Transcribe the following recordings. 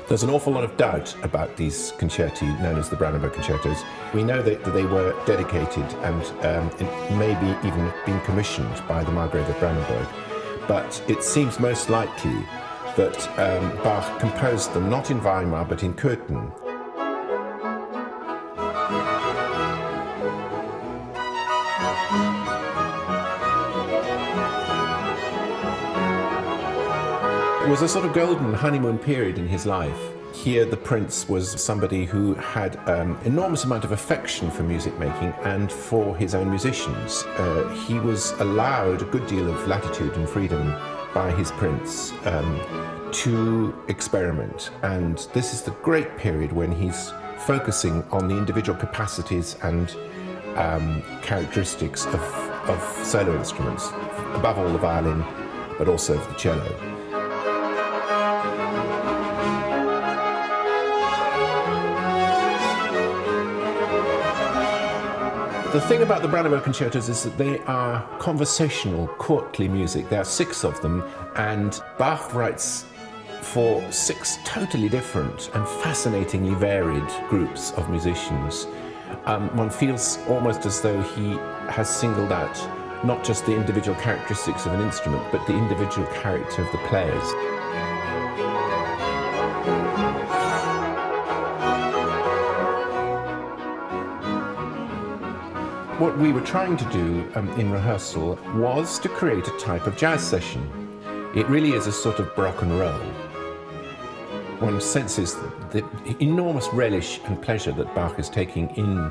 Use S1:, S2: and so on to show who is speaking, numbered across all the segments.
S1: There's an awful lot of doubt about these concerti known as the Brandenburg concertos. We know that they were dedicated and maybe even been commissioned by the Margrave of Brandenburg, but it seems most likely that Bach composed them not in Weimar but in Köthen. It was a sort of golden honeymoon period in his life. Here the prince was somebody who had enormous amount of affection for music making and for his own musicians. He was allowed a good deal of latitude and freedom by his prince to experiment, and this is the great period when he's focusing on the individual capacities and characteristics of solo instruments, above all the violin, but also of the cello. The thing about the Brandenburg concertos is that they are conversational, courtly music. There are 6 of them, and Bach writes for 6 totally different and fascinatingly varied groups of musicians. One feels almost as though he has singled out not just the individual characteristics of an instrument, but the individual character of the players. What we were trying to do in rehearsal was to create a type of jazz session. It really is a sort of rock and roll. One senses the enormous relish and pleasure that Bach is taking in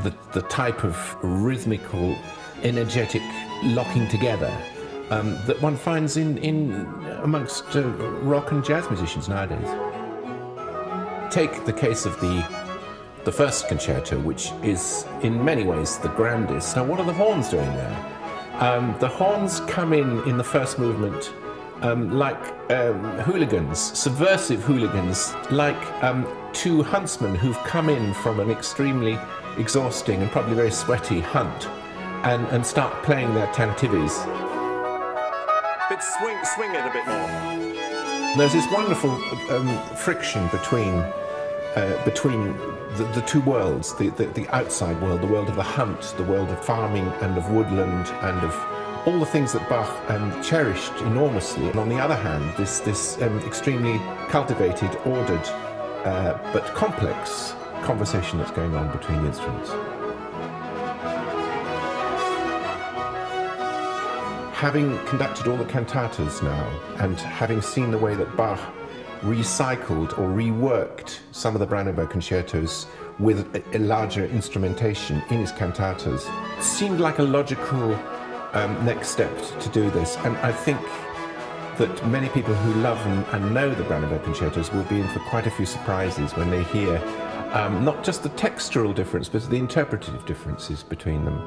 S1: the type of rhythmical, energetic locking together that one finds amongst rock and jazz musicians nowadays. Take the case of the first concerto, which is in many ways the grandest. Now, what are the horns doing there? The horns come in the first movement like hooligans, subversive hooligans, like 2 huntsmen who've come in from an extremely exhausting and probably very sweaty hunt and start playing their tantivys.
S2: Swing it a bit more.
S1: There's this wonderful friction between the 2 worlds, the outside world, the world of the hunt, the world of farming and of woodland and of all the things that Bach cherished enormously. And on the other hand, this extremely cultivated, ordered, but complex conversation that's going on between the instruments. Having conducted all the cantatas now, and having seen the way that Bach recycled or reworked some of the Brandenburg concertos with a larger instrumentation in his cantatas, it seemed like a logical next step to do this. And I think that many people who love and know the Brandenburg concertos will be in for quite a few surprises when they hear not just the textural difference, but the interpretative differences between them.